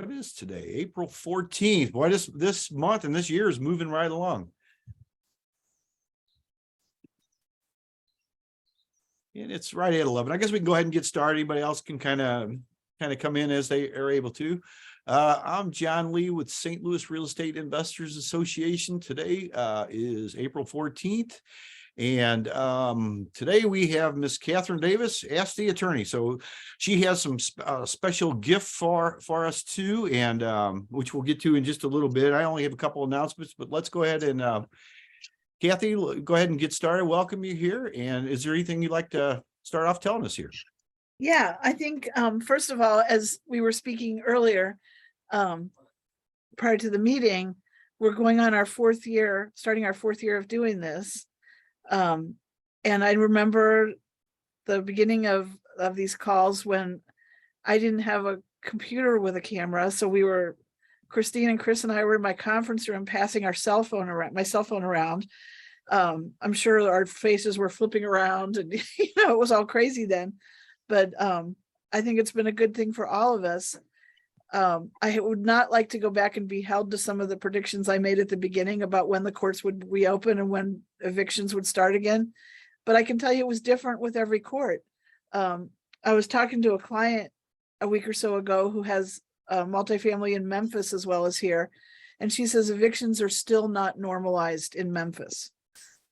What is today? April 14th. Boy, this month and this year is moving right along. And it's right at 11. I guess we can go ahead and get started. Anybody else can kind of come in as they are able to. I'm Jon Lee with St. Louis Real Estate Investors Association. Today is April 14th. And today we have Miss Katharyn Davis, Ask the Attorney. So she has some special gift for us too, and which we'll get to in just a little bit. I only have a couple announcements, but let's go ahead and Kathie, go ahead and get started. Welcome you here. And is there anything you'd like to start off telling us here? Yeah, I think first of all, as we were speaking earlier, prior to the meeting, we're going on our fourth year, starting our fourth year of doing this. And I remember the beginning of these calls when I didn't have a computer with a camera. So Christine and Chris and I were in my conference room passing my cell phone around. I'm sure our faces were flipping around and, it was all crazy then. But I think it's been a good thing for all of us. I would not like to go back and be held to some of the predictions I made at the beginning about when the courts would reopen and when evictions would start again. But I can tell you it was different with every court. I was talking to a client a week or so ago who has a multifamily in Memphis as well as here. And she says evictions are still not normalized in Memphis.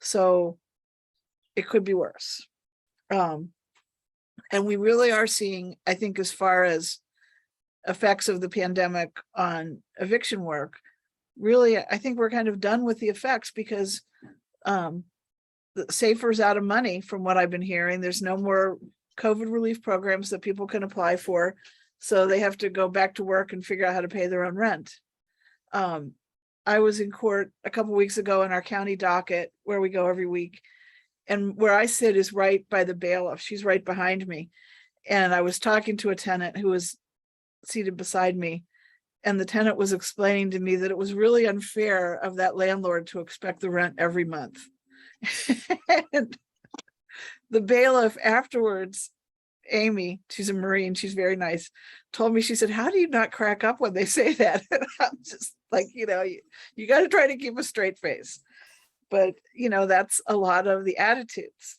So it could be worse. And we really are seeing, I think, as far as effects of the pandemic on eviction work, really, I think we're kind of done with the effects because the SAFER's out of money from what I've been hearing. There's no more COVID relief programs that people can apply for. So they have to go back to work and figure out how to pay their own rent. I was in court a couple of weeks ago in our county docket where we go every week. And where I sit is right by the bailiff. She's right behind me. And I was talking to a tenant who was seated beside me. And the tenant was explaining to me that it was really unfair of that landlord to expect the rent every month. And the bailiff afterwards, Amy, she's a Marine, she's very nice, told me, she said, how do you not crack up when they say that? And I'm just like, you got to try to keep a straight face. But, that's a lot of the attitudes.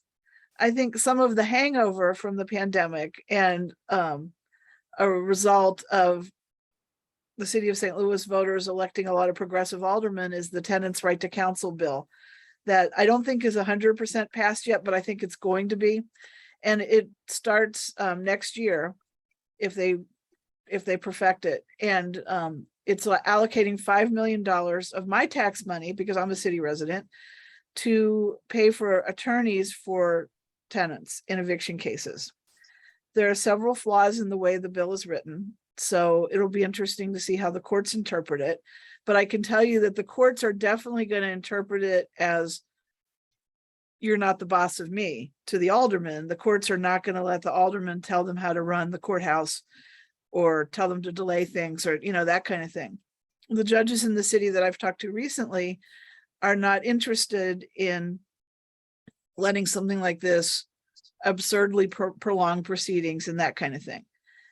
I think some of the hangover from the pandemic and a result of the city of St. Louis voters electing a lot of progressive aldermen is the tenants' right to counsel bill that I don't think is 100% passed yet, but I think it's going to be. And it starts next year if they perfect it. And it's allocating $5 million of my tax money, because I'm a city resident, to pay for attorneys for tenants in eviction cases. There are several flaws in the way the bill is written, so it'll be interesting to see how the courts interpret it. But I can tell you that the courts are definitely going to interpret it as you're not the boss of me to the alderman. The courts are not going to let the alderman tell them how to run the courthouse or tell them to delay things or, that kind of thing. The judges in the city that I've talked to recently are not interested in letting something like this absurdly prolong proceedings and that kind of thing.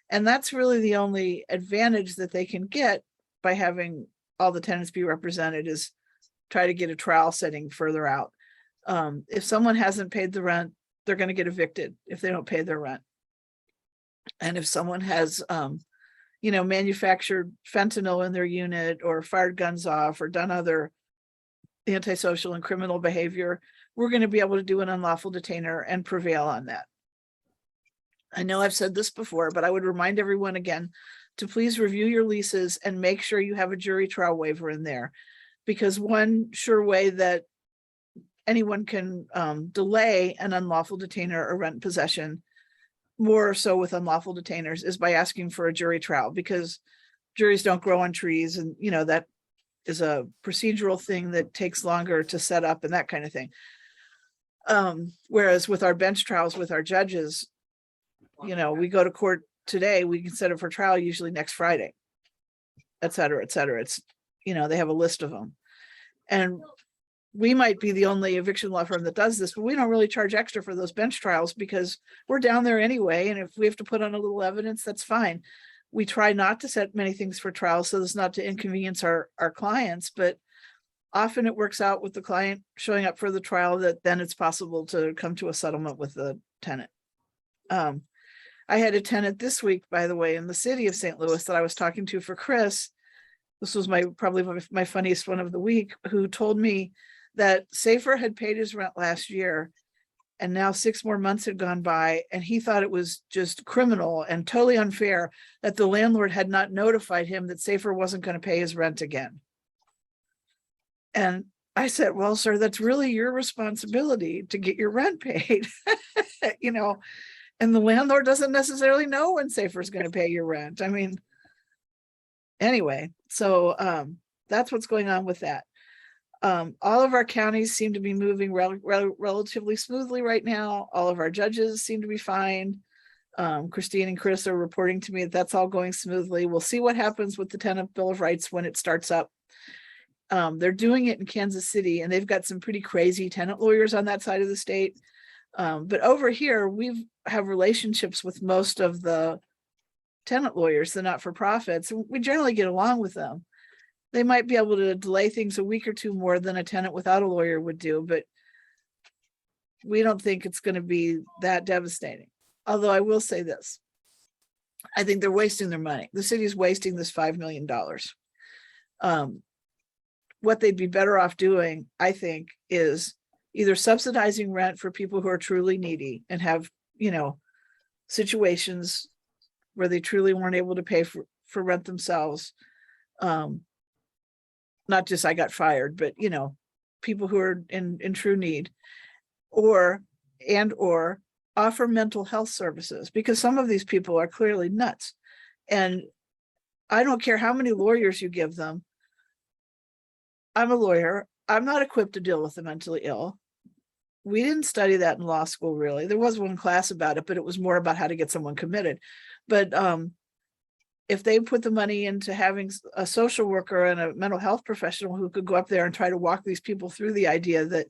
And that's really the only advantage that they can get by having all the tenants be represented, is try to get a trial setting further out. If someone hasn't paid the rent, they're going to get evicted if they don't pay their rent. And if someone has, manufactured fentanyl in their unit or fired guns off or done other antisocial and criminal behavior, we're going to be able to do an unlawful detainer and prevail on that. I know I've said this before, but I would remind everyone again to please review your leases and make sure you have a jury trial waiver in there, because one sure way that anyone can delay an unlawful detainer or rent possession, more so with unlawful detainers, is by asking for a jury trial, because juries don't grow on trees, and that is a procedural thing that takes longer to set up and that kind of thing. Whereas with our bench trials with our judges, we go to court today, we can set it for trial usually next Friday, et cetera, et cetera. It's, they have a list of them. And we might be the only eviction law firm that does this, but we don't really charge extra for those bench trials because we're down there anyway. And if we have to put on a little evidence, that's fine. We try not to set many things for trial so as not to inconvenience our clients, but often it works out with the client showing up for the trial that then it's possible to come to a settlement with the tenant. I had a tenant this week, by the way, in the city of St. Louis that I was talking to for Chris. This was probably my funniest one of the week, who told me that Safer had paid his rent last year, and now 6 more months had gone by, and he thought it was just criminal and totally unfair that the landlord had not notified him that Safer wasn't going to pay his rent again. And I said, well, sir, that's really your responsibility to get your rent paid, you know, and the landlord doesn't necessarily know when Safer is going to pay your rent. I mean, anyway, so that's what's going on with that. All of our counties seem to be moving relatively smoothly right now. All of our judges seem to be fine. Christine and Chris are reporting to me that that's all going smoothly. We'll see what happens with the Tenant Bill of Rights when it starts up. They're doing it in Kansas City, and they've got some pretty crazy tenant lawyers on that side of the state. But over here, we have relationships with most of the tenant lawyers, the not-for-profits. We generally get along with them. They might be able to delay things a week or two more than a tenant without a lawyer would do, but we don't think it's going to be that devastating. Although I will say this, I think they're wasting their money. The city's wasting this $5 million. What they'd be better off doing, I think, is either subsidizing rent for people who are truly needy and have, you know, situations where they truly weren't able to pay for rent themselves. Not just I got fired, but, you know, people who are in true need, or offer mental health services, because some of these people are clearly nuts. And I don't care how many lawyers you give them. I'm a lawyer. I'm not equipped to deal with the mentally ill. We didn't study that in law school, really. There was one class about it, but it was more about how to get someone committed. But if they put the money into having a social worker and a mental health professional who could go up there and try to walk these people through the idea that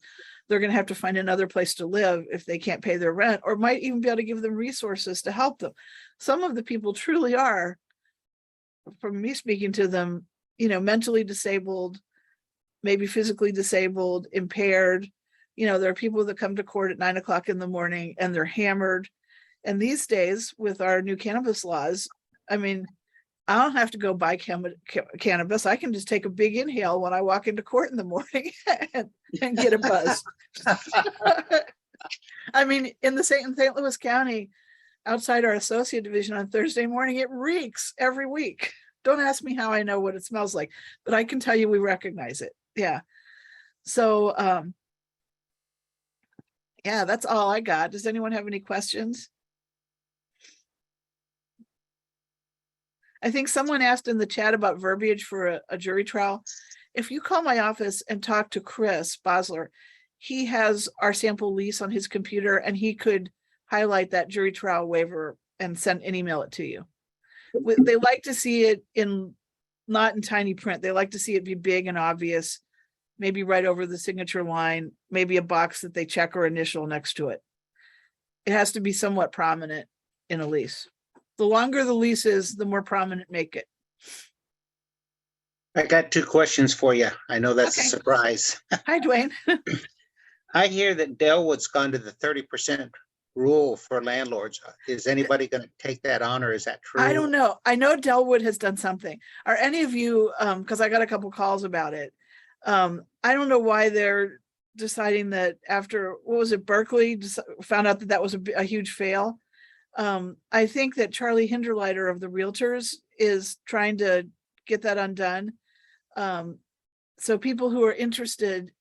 they're going to have to find another place to live if they can't pay their rent, or might even be able to give them resources to help them. Some of the people truly are, from me speaking to them, you know, mentally disabled, maybe physically disabled, impaired. You know, there are people that come to court at 9 o'clock in the morning and they're hammered. And these days, with our new cannabis laws, I mean, I don't have to go buy cannabis. I can just take a big inhale when I walk into court in the morning and get a buzz. I mean, in St. Louis County, outside our associate division on Thursday morning, it reeks every week. Don't ask me how I know what it smells like, but I can tell you we recognize it. Yeah. So, yeah, that's all I got. Does anyone have any questions? I think someone asked in the chat about verbiage for a jury trial. If you call my office and talk to Chris Bosler, he has our sample lease on his computer, and he could highlight that jury trial waiver and send and email it to you. They like to see it not in tiny print. They like to see it be big and obvious, maybe right over the signature line, maybe a box that they check or initial next to it. It has to be somewhat prominent in a lease. The longer the lease is, the more prominent make it. I got 2 questions for you. I know that's Okay. a surprise. Hi, Dwayne. I hear that Delwood's gone to the 30% rule for landlords. Is anybody going to take that on, or is that true? I don't know. I know Delwood has done something. Are any of you, because I got a couple calls about it. I don't know why they're deciding that after, what was it, Berkeley found out that was a huge fail. I think that Charlie Hinderleiter of the Realtors is trying to get that undone. So people who are interested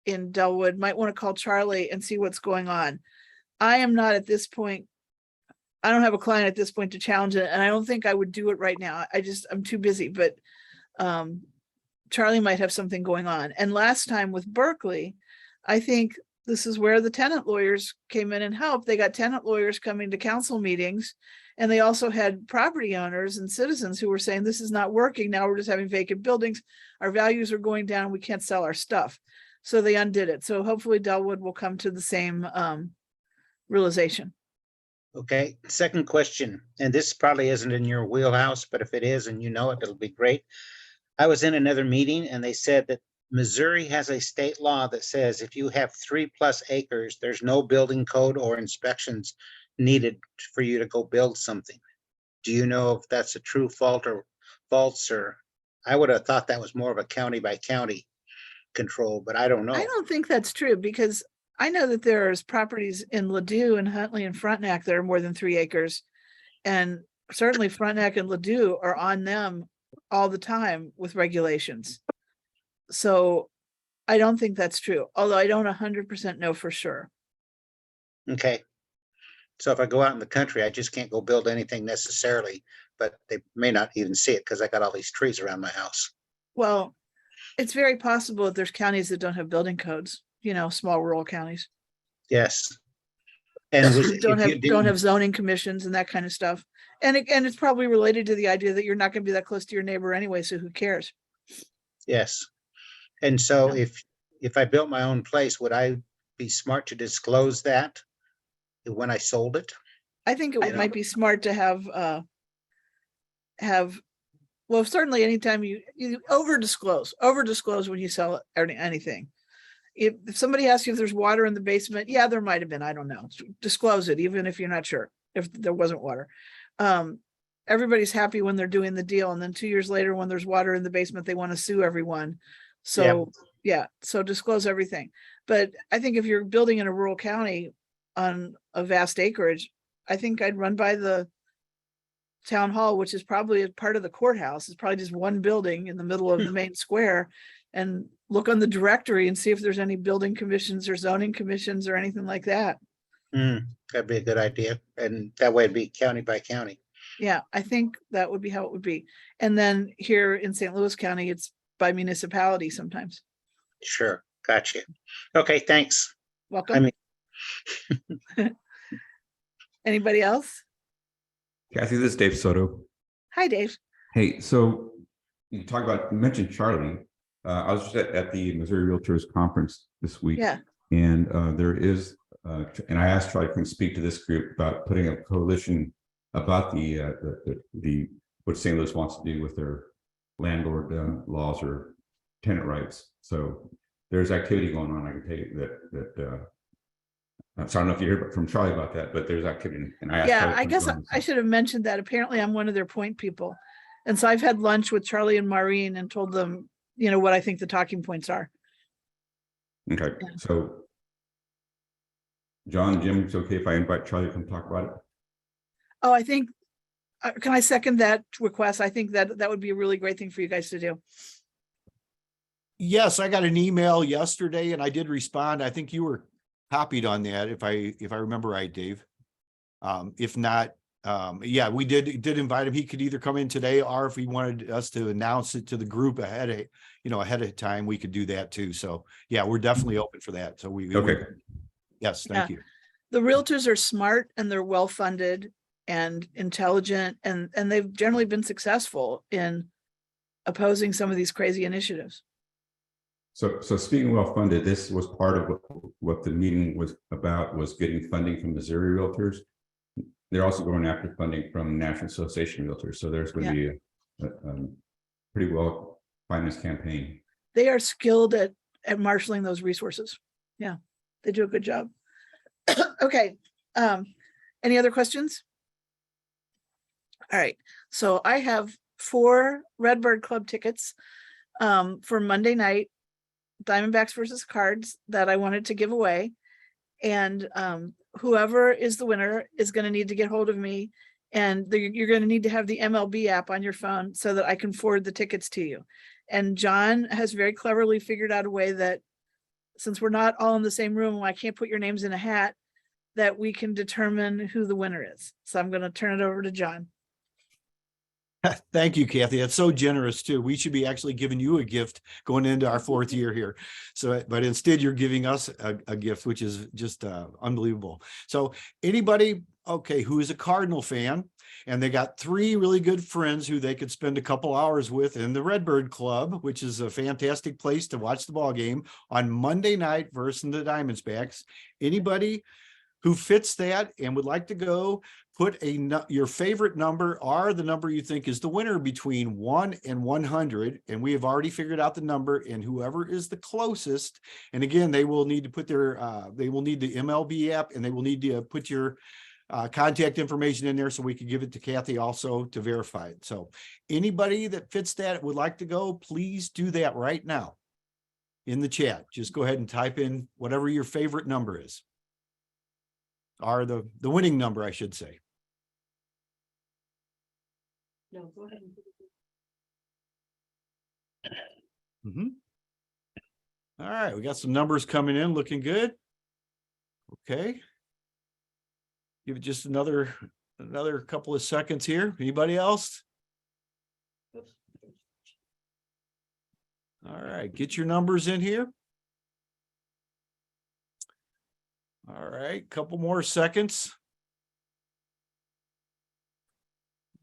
in Delwood might want to call Charlie and see what's going on. I am not at this point. I don't have a client at this point to challenge it, and I don't think I would do it right now. I'm too busy, but Charlie might have something going on. And last time with Berkeley, I think this is where the tenant lawyers came in and helped. They got tenant lawyers coming to council meetings, and they also had property owners and citizens who were saying, this is not working. Now we're just having vacant buildings. Our values are going down. We can't sell our stuff. So they undid it. So hopefully Delwood will come to the same realization. Okay, second question, and this probably isn't in your wheelhouse, but if it is and you know it, it'll be great. I was in another meeting and they said that Missouri has a state law that says if you have 3+ acres, there's no building code or inspections needed for you to go build something. Do you know if that's a true fault or false, or I would have thought that was more of a county by county control, but I don't know. I don't think that's true because I know that there's properties in Ladue and Huntley and Frontenac that are more than 3 acres. And certainly Frontenac and Ladue are on them all the time with regulations. So I don't think that's true, although I don't 100% know for sure. Okay. So if I go out in the country, I just can't go build anything necessarily, but they may not even see it because I got all these trees around my house. Well, it's very possible that there's counties that don't have building codes, you know, small rural counties. Yes. And was, don't have zoning commissions and that kind of stuff. And it's probably related to the idea that you're not going to be that close to your neighbor anyway, so who cares? yes. And so Yeah. if I built my own place, would I be smart to disclose that when I sold it? I think You it know. might be smart to well, certainly anytime you over disclose when you sell anything. If somebody asks you if there's water in the basement, yeah, there might have been, I don't know. Disclose it, even if you're not sure if there wasn't water. Everybody's happy when they're doing the deal. And then 2 years later, when there's water in the basement, they want to sue everyone. So yeah, so disclose everything. But I think if you're building in a rural county on a vast acreage, I think I'd run by the town hall, which is probably a part of the courthouse. It's probably just one building in the middle of the main square, and look on the directory and see if there's any building commissions or zoning commissions or anything like that. That'd be a good idea. And that way it'd be county by county. Yeah, I think that would be how it would be. And then here in St. Louis County, it's by municipality sometimes. Sure. Gotcha. Okay, thanks. Welcome. I mean, Anybody else? Kathie, this is Dave Soto. Hi, Dave. Hey, so you mentioned Charlie. I was just at the Missouri Realtors Conference this week. Yeah. And there is, and I asked Charlie can speak to this group about putting a coalition about the what St. Louis wants to do with their landlord laws or tenant rights. So there's activity going on. I can tell you that so I don't know if you heard from Charlie about that, but there's activity. And I guess I should have mentioned that. Apparently I'm one of their point people. And so I've had lunch with Charlie and Maureen and told them, you know, what I think the talking points are. Okay. Yeah. So John, Jim, it's okay if I invite Charlie to come talk about it? Oh, I think, can I second that request? I think that would be a really great thing for you guys to do. Yes, I got an email yesterday and I did respond. I think you were copied on that if I remember right, Dave. If not, yeah, we did invite him. He could either come in today, or if he wanted us to announce it to the group ahead of time, we could do that too. So yeah, we're definitely open for that. So Okay. Yes, thank you. The realtors are smart and they're well-funded and intelligent, and they've generally been successful in opposing some of these crazy initiatives. So speaking well-funded, this was part of what the meeting was about, was getting funding from Missouri Realtors. They're also going after funding from National Association of Realtors. So there's going to be a pretty well financed campaign. They are skilled at marshaling those resources. Yeah, they do a good job. Okay. Any other questions? All right. So I have 4 REDBIRD Club tickets for Monday night, Diamondbacks versus Cards, that I wanted to give away. And whoever is the winner is going to need to get hold of me, and you're going to need to have the MLB app on your phone so that I can forward the tickets to you. And John has very cleverly figured out a way that, since we're not all in the same room, I can't put your names in a hat, that we can determine who the winner is. So I'm going to turn it over to John. Thank you, Kathie. That's so generous too. We should be actually giving you a gift going into our 4th year here. So, but instead you're giving us a gift, which is just unbelievable. So anybody, okay, who is a Cardinal fan, and they got 3 really good friends who they could spend a couple hours with in the REDBIRD Club, which is a fantastic place to watch the ball game on Monday night versus the Diamondbacks. Anybody who fits that and would like to go, put your favorite number or the number you think is the winner between 1 and 100. And we have already figured out the number, and whoever is the closest. And again, they will need to put they will need the MLB app, and they will need to put your contact information in there so we can give it to Kathie also to verify it. So anybody that fits that would like to go, please do that right now in the chat. Just go ahead and type in whatever your favorite number is, or the winning number, I should say. No, go ahead. All right, we got some numbers coming in, looking good. Okay. Give it just another couple of seconds here. Anybody else? All right, get your numbers in here. All right, couple more seconds.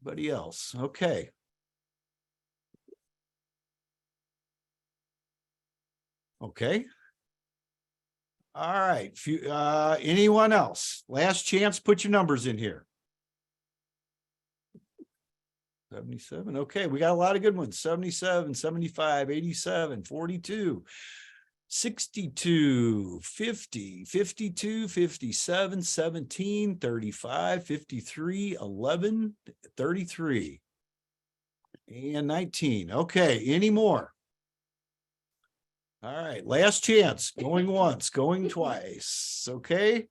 Anybody else? Okay. Okay. All right. Anyone else? Last chance, put your numbers in here. 77. Okay, we got a lot of good ones. 77, 75, 87, 42, 62, 50, 52, 57, 17, 35, 53, 11, 33, and 19. Okay, any more? All right, last chance, going once, going twice. Okay.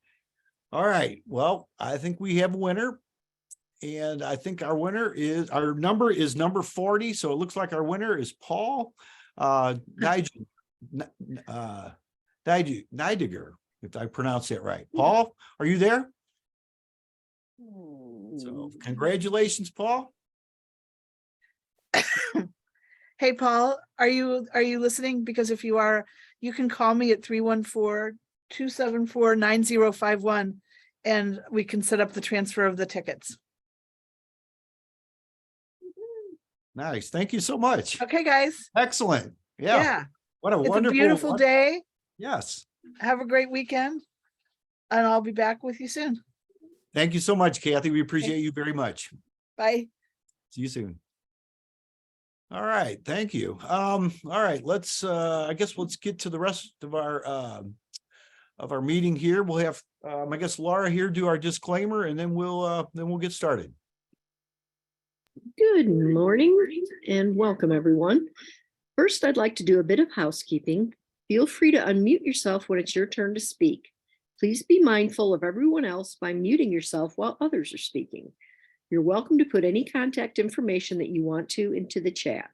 All right. Well, I think we have a winner. And I think our number is number 40. So it looks like our winner is Paul Neidiger, if I pronounce that right. Paul, are you there? So congratulations, Paul. Hey, Paul, are you listening? Because if you are, you can call me at 314-274-9051 and we can set up the transfer of the tickets. Nice. Thank you so much. Okay, guys. Excellent. Yeah. What a It's wonderful, a beautiful day. Yes. Have a great weekend. And I'll be back with you soon. Thank you so much, Kathie. We appreciate you very much. Bye. See you soon. All right. Thank you. All right. Let's I guess let's get to the rest of our meeting here. We'll have I guess Laura here do our disclaimer, and then we'll get started. Good morning and welcome, everyone. First, I'd like to do a bit of housekeeping. Feel free to unmute yourself when it's your turn to speak. Please be mindful of everyone else by muting yourself while others are speaking. You're welcome to put any contact information that you want to into the chat.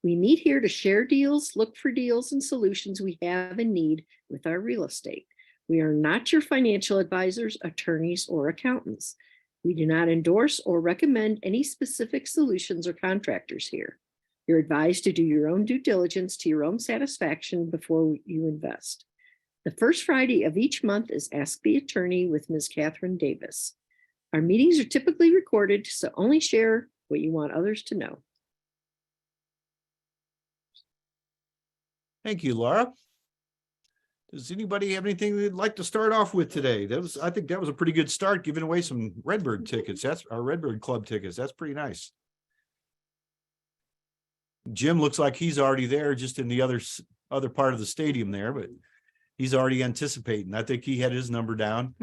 We meet here to share deals, look for deals and solutions we have and need with our real estate. We are not your financial advisors, attorneys, or accountants. We do not endorse or recommend any specific solutions or contractors here. You're advised to do your own due diligence to your own satisfaction before you invest. The first Friday of each month is Ask the Attorney with Ms. Katharyn Davis. Our meetings are typically recorded, so only share what you want others to know. Thank you, Laura. Does anybody have anything they'd like to start off with today? I think that was a pretty good start, giving away some REDBIRD tickets. That's our REDBIRD Club tickets. That's pretty nice. Jim looks like he's already there, just in the other part of the stadium there, but he's already anticipating. I think he had his number down.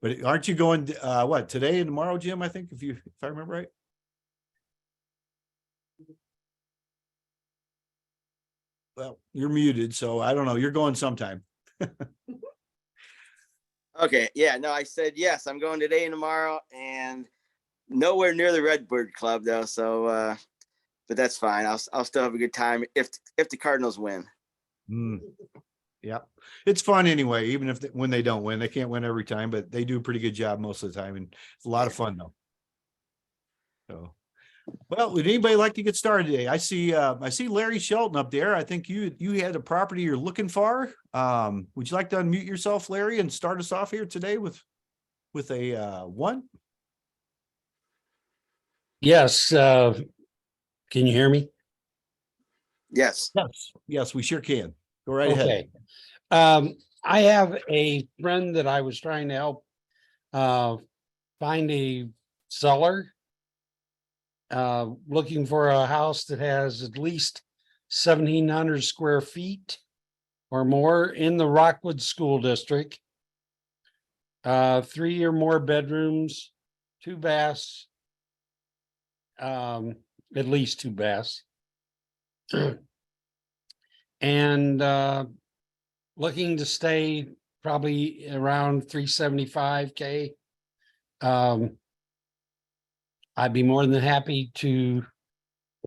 But aren't you going what, today and tomorrow, Jim? I think if I remember right. Well, you're muted, so I don't know. You're going sometime. Okay. Yeah, no, I said, yes, I'm going today and tomorrow, and nowhere near the REDBIRD Club though. So, but that's fine. I'll still have a good time if the Cardinals win. Yeah, it's fun anyway, even when they don't win. They can't win every time, but they do a pretty good job most of the time, and it's a lot of fun though. So, well, would anybody like to get started today? I see Larry Shelton up there. I think you had a property you're looking for. Would you like to unmute yourself, Larry, and start us off here today with a one? Yes. Can you hear me? Yes. Yes, we sure can. Go right ahead. Okay. I have a friend that I was trying to help find a seller looking for a house that has at least 1,700 square feet or more in the Rockwood School District. 3 or more bedrooms, 2 baths, at least 2 baths. And looking to stay probably around 375K. I'd be more than happy to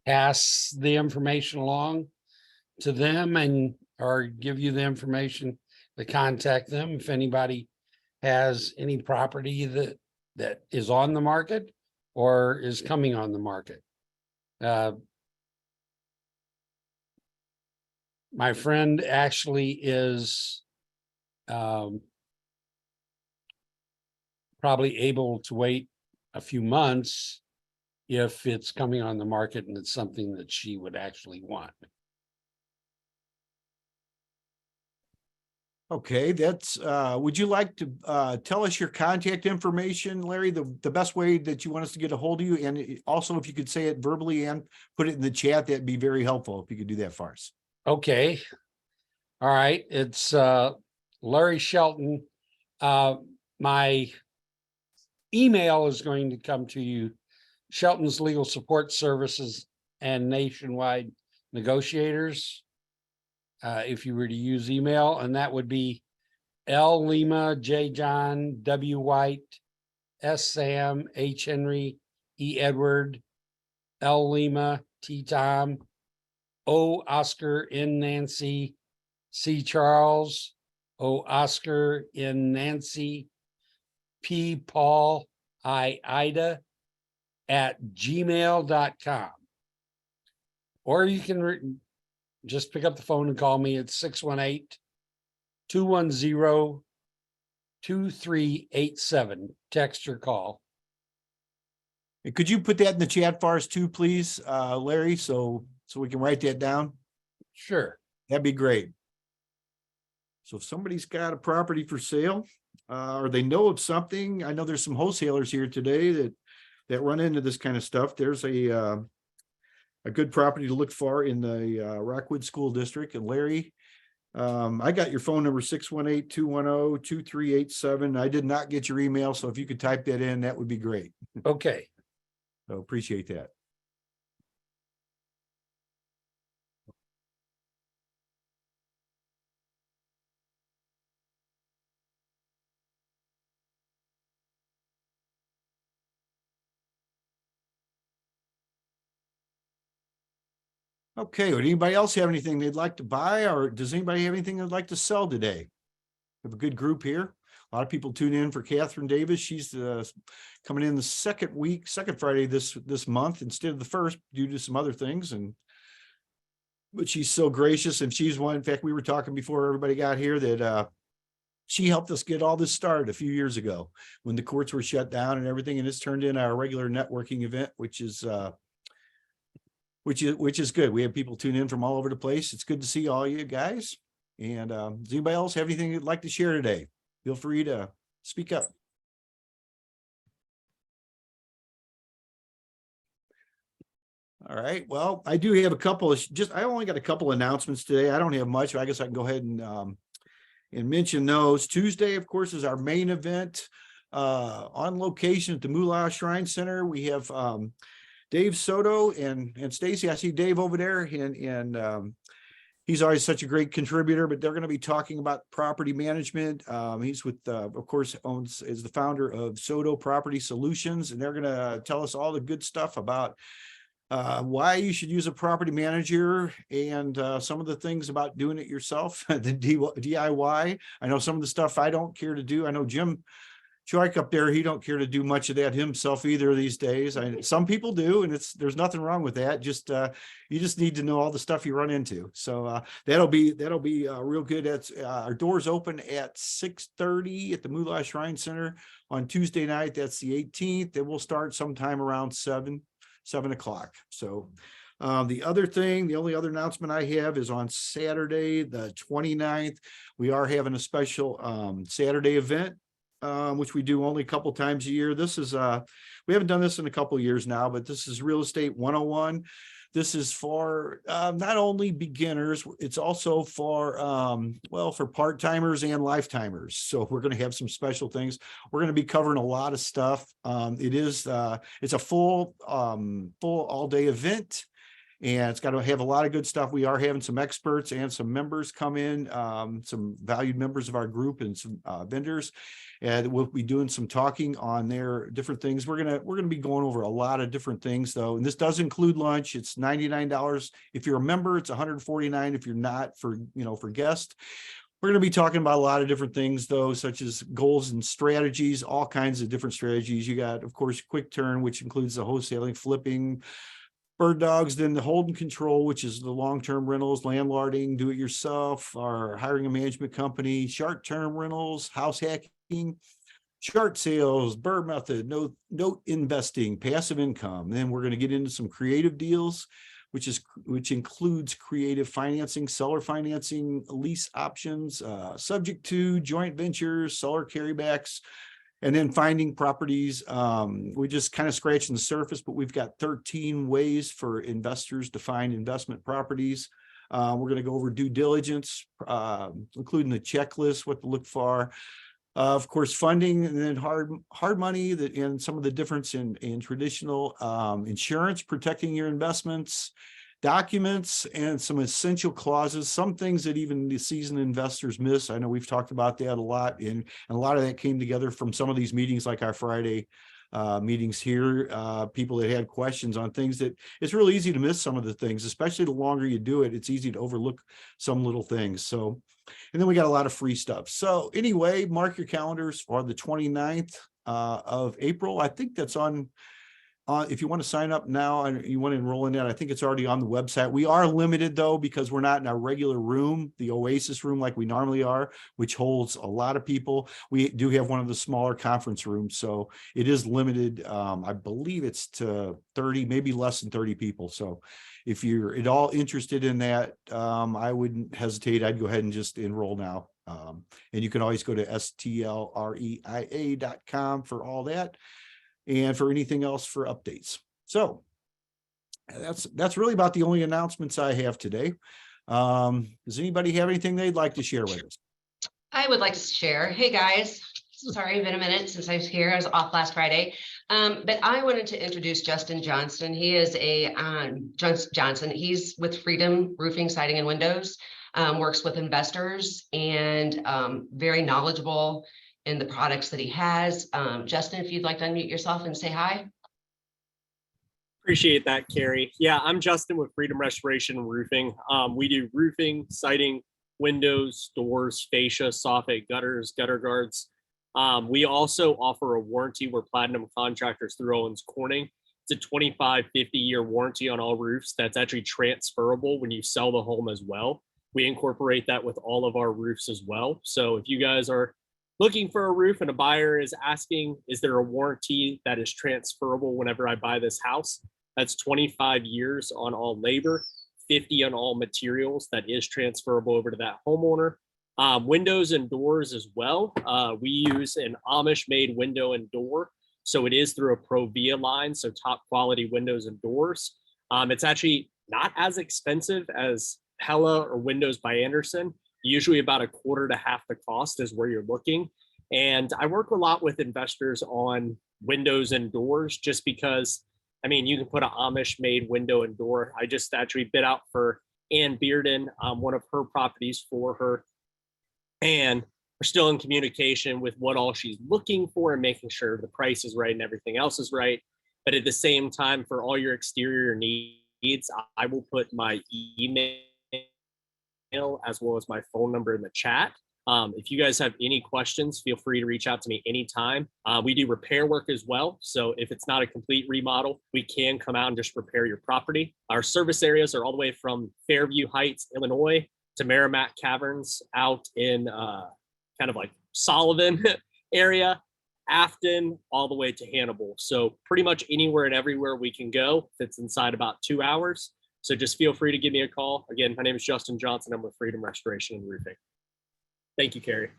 pass the information along to them and or give you the information to contact them if anybody has any property that is on the market or is coming on the market. My friend actually is probably able to wait a few months if it's coming on the market and it's something that she would actually want. Okay, that's, would you like to tell us your contact information, Larry, the best way that you want us to get a hold of you? And also if you could say it verbally and put it in the chat, that'd be very helpful if you could do that for us. Okay. All right. It's Larry Shelton. My email is going to come to you, Shelton's Legal Support Services and Nationwide Negotiators. If you were to use email, and that would be L Lima, J John, W White, S Sam, H Henry, E Edward, L Lima, T Tom, O Oscar, N Nancy, C Charles, O Oscar, N Nancy, P Paul, I Ida at gmail.com. Or you can just pick up the phone and call me at 618-210-2387. Text or call. And could you put that in the chat for us too, please, Larry, so we can write that down? Sure. That'd be great. So if somebody's got a property for sale, or they know of something, I know there's some wholesalers here today that run into this kind of stuff. There's a good property to look for in the Rockwood School District. And Larry, I got your phone number 618-210-2387. I did not get your email, so if you could type that in, that would be great. Okay. So appreciate that. Okay, would anybody else have anything they'd like to buy, or does anybody have anything they'd like to sell today? We have a good group here. A lot of people tune in for Katharyn Davis. She's coming in the second Friday this month instead of the first due to some other things. But she's so gracious, and she's one. In fact, we were talking before everybody got here that she helped us get all this started a few years ago when the courts were shut down and everything, and it's turned into our regular networking event, which is good. We have people tune in from all over the place. It's good to see all you guys. And does anybody else have anything you'd like to share today? Feel free to speak up. All right. Well, I do have a couple of I only got a couple announcements today. I don't have much. I guess I can go ahead and mention those. Tuesday, of course, is our main event on location at the Moolah Shrine Center. We have Dave Soto and Stacy. I see Dave over there, and he's always such a great contributor, but they're going to be talking about property management. He's with, of course, is the founder of Soto Property Solutions, and they're going to tell us all the good stuff about why you should use a property manager and some of the things about doing it yourself, the DIY. I know some of the stuff I don't care to do. I know Jim Choik up there, he don't care to do much of that himself either these days. Some people do, and there's nothing wrong with that. Just you just need to know all the stuff you run into. So that'll be real good. That's our doors open at 6:30 at the Moolah Shrine Center on Tuesday night. That's the 18th. Then we'll start sometime around 7 o'clock. So The other thing, the only other announcement I have is on Saturday, the 29th, we are having a special Saturday event, which we do only a couple times a year. This is we haven't done this in a couple of years now, but this is Real Estate 101. This is for not only beginners, it's also for well, for part-timers and lifetimers. So we're going to have some special things. We're going to be covering a lot of stuff. It's a full all-day event. And it's got to have a lot of good stuff. We are having some experts and some members come in, some valued members of our group and some vendors. And we'll be doing some talking on their different things. We're gonna be going over a lot of different things though. And this does include lunch. It's $99. If you're a member, it's $149 if you're not, for guests. We're going to be talking about a lot of different things though, such as goals and strategies, all kinds of different strategies. You got, of course, quick turn, which includes the wholesaling, flipping, bird dogs, then the hold and control, which is the long-term rentals, landlording, do it yourself, or hiring a management company, short-term rentals, house hacking, short sales, bird method, note investing, passive income. Then we're going to get into some creative deals, which includes creative financing, seller financing, lease options, subject to joint ventures, seller carrybacks, and then finding properties. We just kind of scratching the surface, but we've got 13 ways for investors to find investment properties. We're going to go over due diligence, including the checklist, what to look for. Of course, funding, and then hard money, and some of the difference in traditional insurance, protecting your investments, documents, and some essential clauses, some things that even the seasoned investors miss. I know we've talked about that a lot, and a lot of that came together from some of these meetings, like our Friday meetings here, people that had questions on things that it's really easy to miss some of the things, especially the longer you do it, it's easy to overlook some little things. So, and then we got a lot of free stuff. So anyway, mark your calendars for the 29th of April. I think that's on, if you want to sign up now and you want to enroll in that, I think it's already on the website. We are limited though, because we're not in our regular room, the Oasis room, like we normally are, which holds a lot of people. We do have one of the smaller conference rooms, so it is limited. I believe it's to 30, maybe less than 30 people. So if you're at all interested in that, I wouldn't hesitate. I'd go ahead and just enroll now. And you can always go to STLREIA.com for all that, and for anything else for updates. So that's really about the only announcements I have today. Does anybody have anything they'd like to share with us? I would like to share. Hey guys, sorry, it's been a minute since I was here. I was off last Friday. But I wanted to introduce Justin Johnston. He is Johnson. He's with Freedom Roofing, Siding and Windows, works with investors, and very knowledgeable in the products that he has. Justin, if you'd like to unmute yourself and say hi. Appreciate that, Carrie. Yeah, I'm Justin with Freedom Restoration and Roofing. We do roofing, siding, windows, doors, fascia, soffit, gutters, gutter guards. We also offer a warranty. We're platinum contractors through Owens Corning. It's a 25, 50-year warranty on all roofs that's actually transferable when you sell the home as well. We incorporate that with all of our roofs as well. So if you guys are looking for a roof and a buyer is asking, is there a warranty that is transferable whenever I buy this house? That's 25 years on all labor, 50 on all materials that is transferable over to that homeowner. Windows and doors as well. We use an Amish made window and door. So it is through a Provia line. So top quality windows and doors. It's actually not as expensive as Pella or Windows by Anderson. Usually about a quarter to half the cost is where you're looking. And I work a lot with investors on windows and doors, just because, I mean, you can put an Amish made window and door. I just actually bid out for Ann Bearden, one of her properties for her. And we're still in communication with what all she's looking for and making sure the price is right and everything else is right. But at the same time, for all your exterior needs, I will put my email as well as my phone number in the chat. If you guys have any questions, feel free to reach out to me anytime. We do repair work as well. So if it's not a complete remodel, we can come out and just repair your property. Our service areas are all the way from Fairview Heights, Illinois, to Merrimack Caverns out in kind of like Sullivan area, Afton, all the way to Hannibal. So pretty much anywhere and everywhere we can go. If it's inside about 2 hours, So just feel free to give me a call. Again, my name is Justin Johnson. I'm with Freedom Restoration and Roofing. Thank you, Carrie.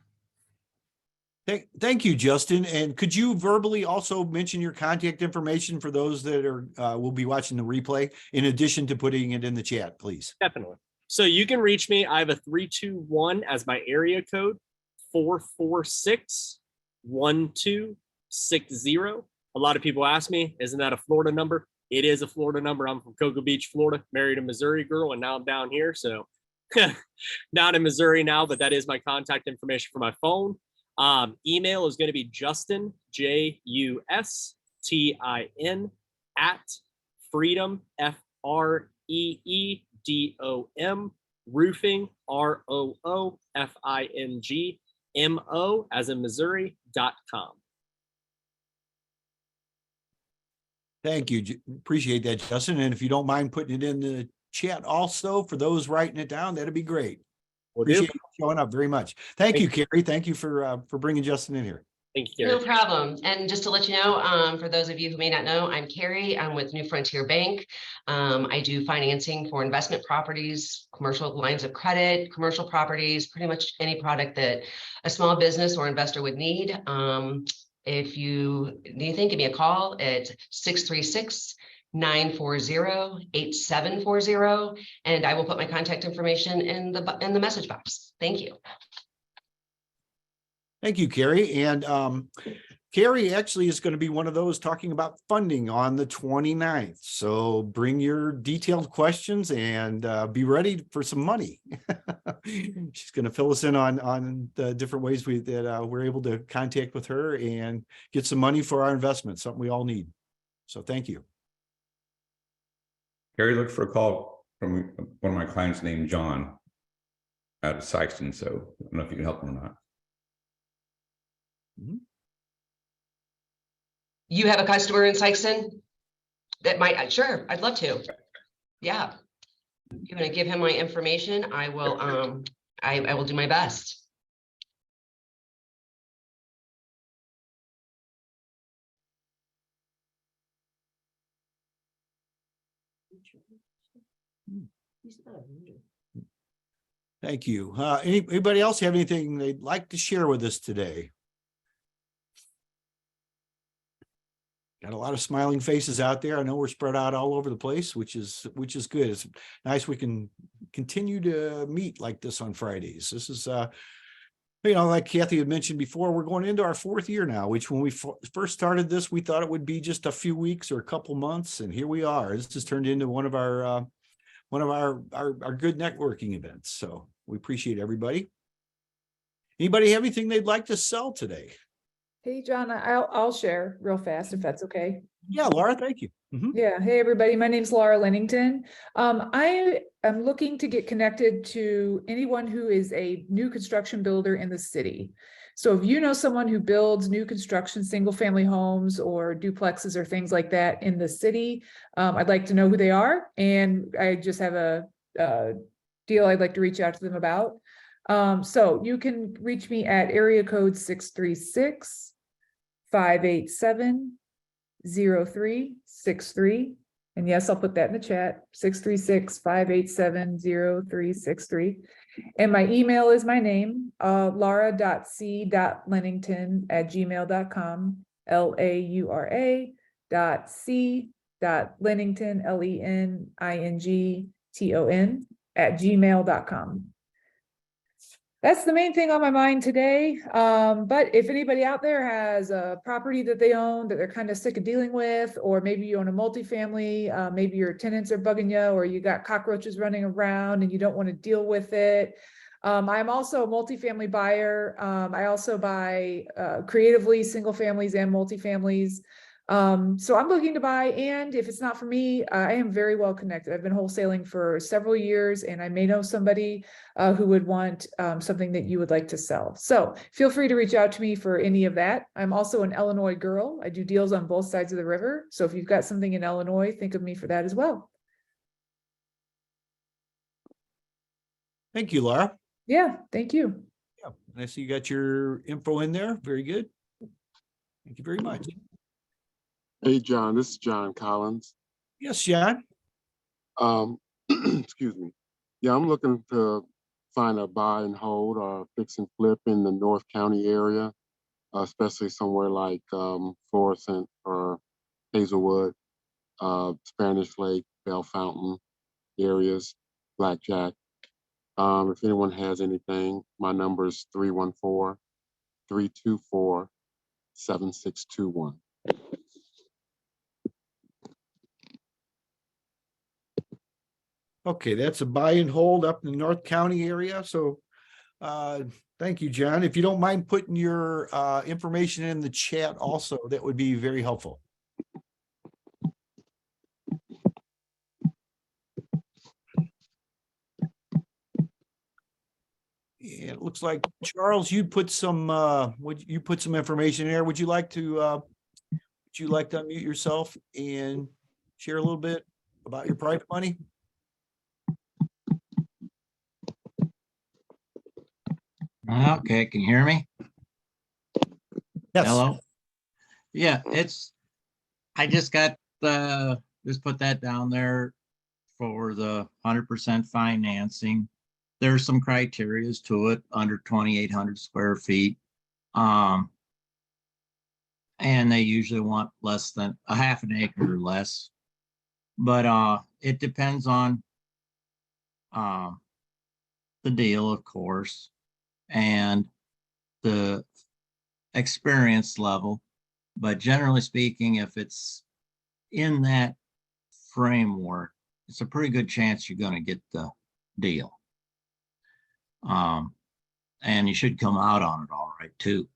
Thank you, Justin. And could you verbally also mention your contact information for those that are will be watching the replay, in addition to putting it in the chat, please? Definitely. So you can reach me. I have a 321 as my area code, 446-1260. A lot of people ask me, isn't that a Florida number? It is a Florida number. I'm from Cocoa Beach, Florida, married a Missouri girl, and now I'm down here. So not in Missouri now, but that is my contact information for my phone. Email is going to be Justin, JUSTIN @freedom, FREEDOM, roofing, ROOFING, as in Missouri.com. Thank you. Appreciate that, Justin. And if you don't mind putting it in the chat also for those writing it down, that'd be great. Appreciate you showing up very much. Thank you, Carrie. Thank you for bringing Justin in here. Thank you, No Carrie. problem. And just to let you know, for those of you who may not know, I'm Carrie. I'm with New Frontier Bank. I do financing for investment properties, commercial lines of credit, commercial properties, pretty much any product that a small business or investor would need. If you need anything, give me a call at 636-940-8740, and I will put my contact information in the message box. Thank you. Thank you, Carrie. And Carrie actually is going to be one of those talking about funding on the 29th. So bring your detailed questions and be ready for some money. She's going to fill us in on the different ways we're able to contact with her and get some money for our investment, something we all need. So thank you. Carrie looked for a call from one of my clients named John out of Sykeston. So I don't know if you can help him or not. You have a customer in Sykeston that might, sure, I'd love to. Yeah. You're gonna give him my information. I will, I will do my best. Thank you. Anybody else have anything they'd like to share with us today? Got a lot of smiling faces out there. I know we're spread out all over the place, which is good. It's nice we can continue to meet like this on Fridays. This is, like Kathie had mentioned before, we're going into our 4th year now, which when we first started this, we thought it would be just a few weeks or a couple months. And here we are. This has turned into one of our good networking events. So we appreciate everybody. Anybody have anything they'd like to sell today? Hey, John, I'll share real fast if that's okay. Yeah, Laura, thank you. Yeah. Hey, everybody. My name's Laura Lennington. I am looking to get connected to anyone who is a new construction builder in the city. So if you know someone who builds new construction, single family homes or duplexes or things like that in the city, I'd like to know who they are. And I just have a deal I'd like to reach out to them about. So you can reach me at area code 636-587-0363. And yes, I'll put that in the chat, 636-587-0363. And my email is my name, laura.c.lennington@gmail.com, laura.c.lennington, LENINGTON@gmail.com. That's the main thing on my mind today. But if anybody out there has a property that they own that they're kind of sick of dealing with, or maybe you own a multifamily, maybe your tenants are bugging you, or you got cockroaches running around and you don't want to deal with it. I'm also a multifamily buyer. I also buy creatively single families and multifamilies. So I'm looking to buy, and if it's not for me, I am very well connected. I've been wholesaling for several years, and I may know somebody who would want something that you would like to sell. So feel free to reach out to me for any of that. I'm also an Illinois girl. I do deals on both sides of the river. So if you've got something in Illinois, think of me for that as well. Thank you, Laura. Yeah, thank you. Yeah, I see you got your info in there. Very good. Thank you very much. Hey, John, this is John Collins. Yes, John. excuse me. Yeah, I'm looking to find a buy and hold or fix and flip in the North County area, especially somewhere like Florissant or Hazelwood, Spanish Lake, Bell Fountain areas, Blackjack. If anyone has anything, my number is 314-324-7621. Okay, that's a buy and hold up in the North County area. So thank you, John. If you don't mind putting your information in the chat also, that would be very helpful. It looks like Charles, you put some information in there. Would you like to unmute yourself and share a little bit about your private money? Okay, can you hear me? Yes. Hello? Yeah, I just got just put that down there for the 100% financing. There's some criterias to it, under 2,800 square feet. And they usually want less than a half an acre or less. But it depends on the deal, of course, and the experience level. But generally speaking, if it's in that framework, it's a pretty good chance you're going to get the deal. And you should come out on it all right too.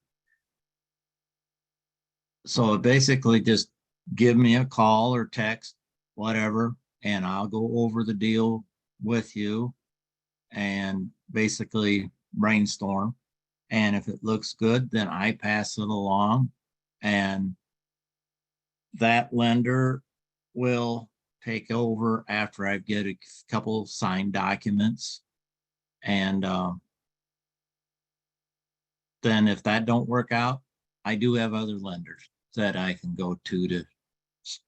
So basically just give me a call or text, whatever, and I'll go over the deal with you and basically brainstorm. And if it looks good, then I pass it along, and that lender will take over after I get a couple of signed documents. And then if that don't work out, I do have other lenders that I can go to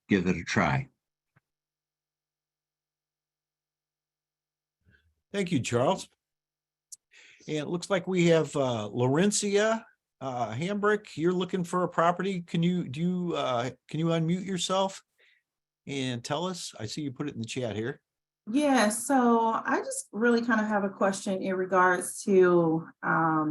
give it a try. Thank you, Charles. And it looks like we have Larincia Hambrick. You're looking for a property. Can you unmute yourself and tell us? I see you put it in the chat here. Yeah, so I just really kind of have a question in regards to a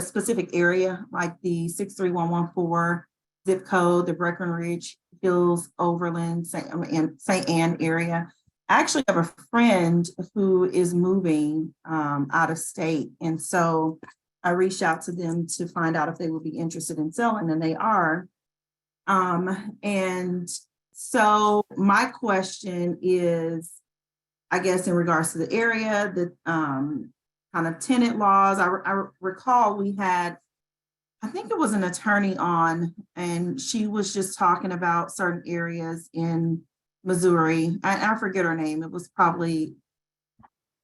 specific area, like the 63114 zip code, the Breckenridge Hills, Overland, St. Anne area. I actually have a friend who is moving out of state. And so I reached out to them to find out if they would be interested in selling, and they are. And so my question is, I guess, in regards to the area, the kind of tenant laws. I recall we had, I think it was an attorney on, and she was just talking about certain areas in Missouri. I forget her name. It was probably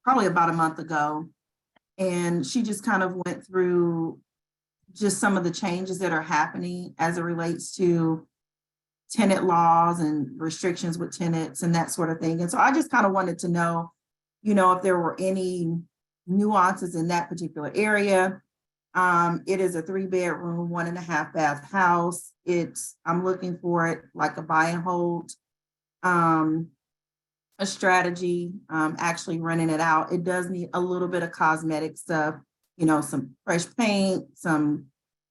about a month ago. And she just kind of went through just some of the changes that are happening as it relates to tenant laws and restrictions with tenants and that sort of thing. And so I just kind of wanted to know, if there were any nuances in that particular area. It is a 3-bedroom, 1.5 bath house. I'm looking for it like a buy and hold, a strategy, actually renting it out. It does need a little bit of cosmetic stuff, some fresh paint, some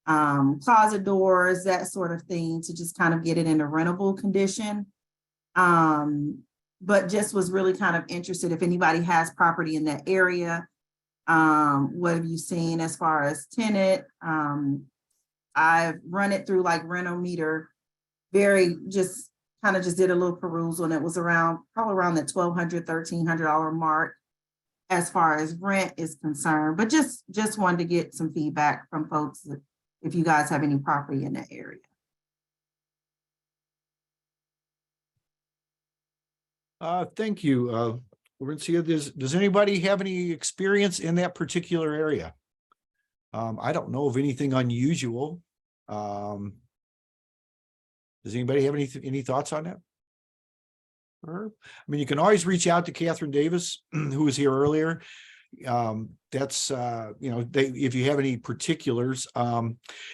closet doors, that sort of thing, to just kind of get it in a rentable condition. But just was really kind of interested if anybody has property in that area. What have you seen as far as tenant? I've run it through like Renometer, just did a little perusal, and it was probably around the $1,200, $1,300 mark as far as rent is concerned. But just wanted to get some feedback from folks if you guys have any property in that area. Thank you, Larincia. Does anybody have any experience in that particular area? I don't know of anything unusual. Does anybody have any thoughts on that? Or, I mean, you can always reach out to Katharyn Davis, who was here earlier. That's you know, if you have any particulars,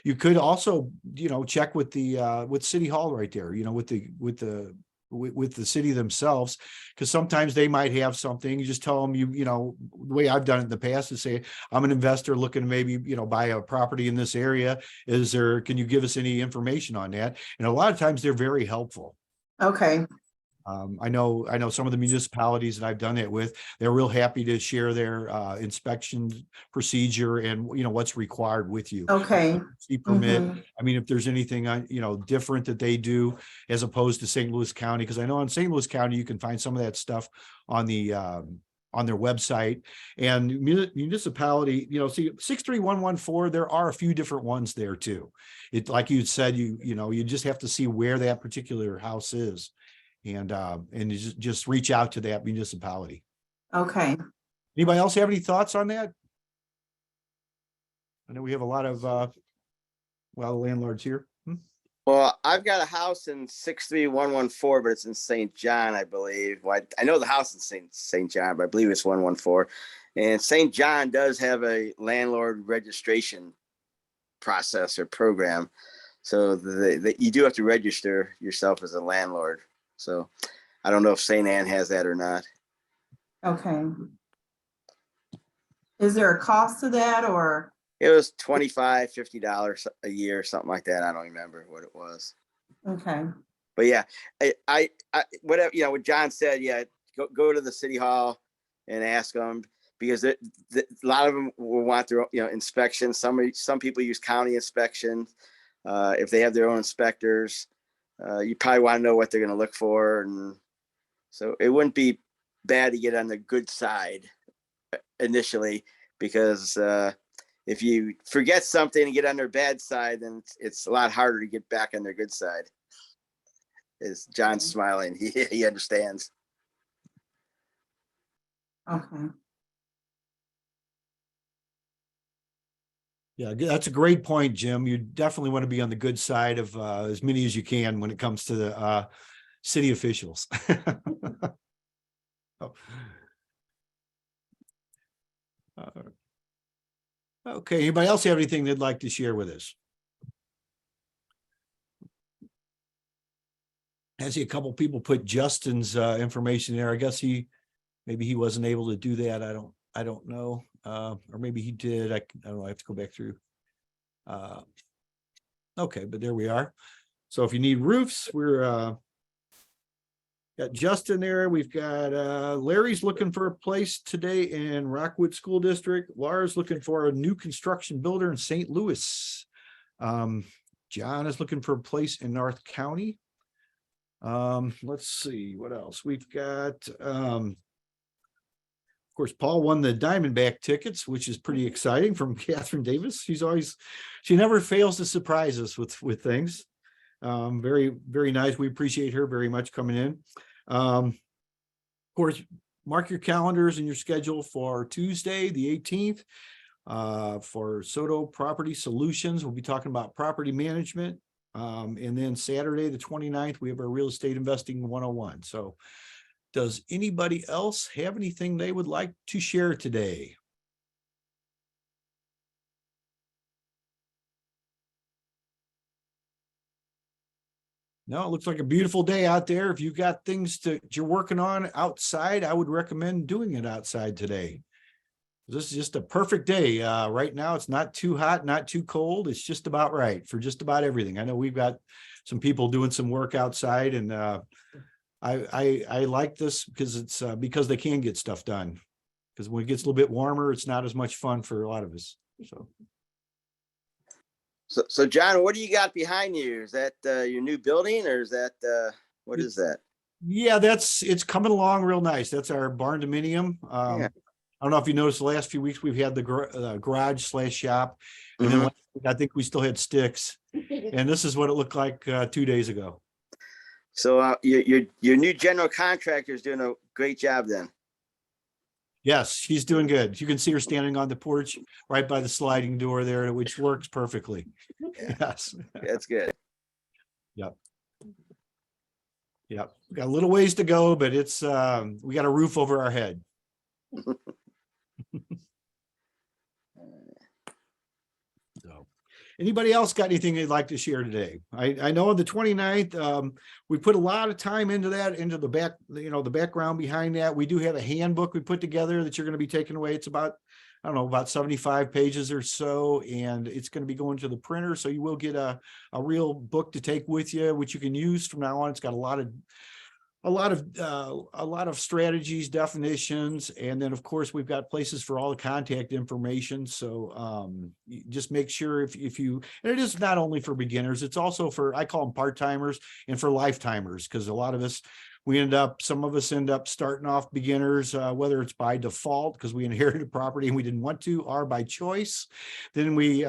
you could also, you know, check with the with City Hall right there, you know, with the city themselves, because sometimes they might have something. You just tell them, you know, the way I've done it in the past is say, I'm an investor looking to maybe, you know, buy a property in this area. Can you give us any information on that? And a lot of times they're very helpful. Okay, I know some of the municipalities that I've done it with, they're real happy to share their inspection procedure and, you know, what's required with you. okay. Permit. Mhm. I mean, if there's anything, you know, different that they do as opposed to St. Louis County, because I know in St. Louis County, you can find some of that stuff on their website. And municipality, you know, see 63114, there are a few different ones there too. It, like you said, you know, you just have to see where that particular house is. And you just reach out to that municipality. Okay. Anybody else have any thoughts on that? I know we have a lot of landlords here. Well, I've got a house in 63114, but it's in St. John, I believe. Well, I know the house in St. John, but I believe it's 114. And St. John does have a landlord registration process or program. So you do have to register yourself as a landlord. So I don't know if St. Anne has that or not. Okay. Is there a cost to that, or? It was $25, $50 a year, something like that. I don't remember what it was. Okay. But yeah, I whatever, you know, what Jon said, yeah, go to the city hall and ask them, because a lot of them will want their, you know, inspection. Some people use county inspection. If they have their own inspectors, you probably want to know what they're going to look for. And so it wouldn't be bad to get on the good side initially, because if you forget something and get on their bad side, then it's a lot harder to get back on their good side. Is Jon's smiling? He understands. Okay. Yeah, that's a great point, Jim. You definitely want to be on the good side of as many as you can when it comes to the city officials. Oh. Okay, anybody else have anything they'd like to share with us? I see a couple people put Justin's information there. I guess maybe he wasn't able to do that. I don't know. Or maybe he did. I don't know. I have to go back through. Okay, but there we are. So if you need roofs, we're got Justin there. We've got Larry's looking for a place today in Rockwood School District. Laura's looking for a new construction builder in St. Louis. Jon is looking for a place in North County. Let's see what else we've got. Of course, Paul won the Diamondback tickets, which is pretty exciting, from Katharyn Davis. She never fails to surprise us with things. Very, very nice. We appreciate her very much coming in. Of course, mark your calendars and your schedule for Tuesday, the 18th, for Soto Property Solutions. We'll be talking about property management. And then Saturday, the 29th, we have our Real Estate Investing 101. So does anybody else have anything they would like to share today? No, it looks like a beautiful day out there. If you've got things that you're working on outside, I would recommend doing it outside today. This is just a perfect day. Right now, it's not too hot, not too cold. It's just about right for just about everything. I know we've got some people doing some work outside, and I like this because it's because they can get stuff done. Because when it gets a little bit warmer, it's not as much fun for a lot of us. So Jon, what do you got behind you? Is that your new building, or is that what is that? Yeah, it's coming along real nice. That's our barn dominium. Yeah. I don't know if you noticed the last few weeks we've had the garage / shop, and then I think we still had sticks, and this is what it looked like 2 days ago. So your new general contractor is doing a great job then. Yes, she's doing good. You can see her standing on the porch right by the sliding door there, which works perfectly. Yeah. Yes, That's good. Yep. Yep, we got a little ways to go, but it's, we got a roof over our head. So, anybody else got anything they'd like to share today? I know on the 29th, we put a lot of time into that, into the back, the background behind that. We do have a handbook we put together that you're going to be taking away. It's about, I don't know, about 75 pages or so, and it's going to be going to the printer. So you will get a real book to take with you, which you can use from now on. It's got a lot of strategies, definitions, and then of course we've got places for all the contact information. So you just make sure if you, and it is not only for beginners, it's also for, I call them part-timers and for lifetimers, because a lot of us, some of us end up starting off beginners, whether it's by default because we inherited property and we didn't want to, or by choice. Then a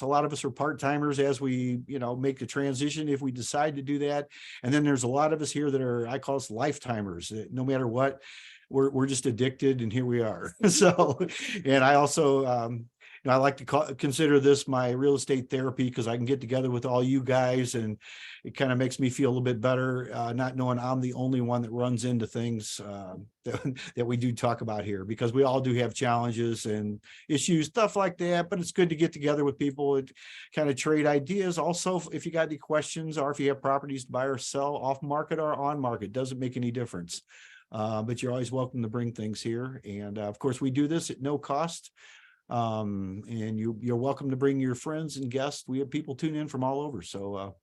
lot of us are part-timers as we, make the transition if we decide to do that. And then there's a lot of us here that are, I call us lifetimers. No matter what, we're just addicted, and here we are. So, and I also, I like to consider this my real estate therapy, because I can get together with all you guys and it kind of makes me feel a little bit better, not knowing I'm the only one that runs into things that we do talk about here, because we all do have challenges and issues, stuff like that. But it's good to get together with people and kind of trade ideas. Also, if you got any questions, or if you have properties to buy or sell off market or on market, doesn't make any difference. But you're always welcome to bring things here. And of course, we do this at no cost. And you're welcome to bring your friends and guests. We have people tune in from all over. So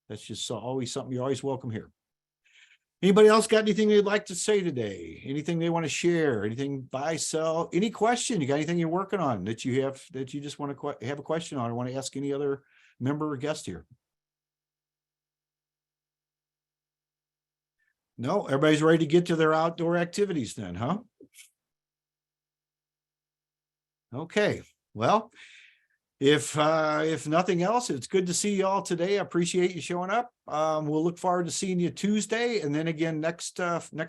that's just always something. You're always welcome here. Anybody else got anything they'd like to say today? Anything they want to share? Anything buy, sell? Any question? You got anything you're working on that you just want to have a question on, or want to ask any other member or guest here? No, everybody's ready to get to their outdoor activities then, huh? Okay, well, if nothing else, it's good to see you all today. I appreciate you showing up. We'll look forward to seeing you Tuesday, and then again next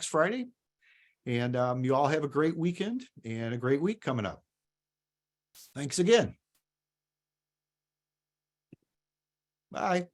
Friday. And you all have a great weekend and a great week coming up. Thanks again. Bye.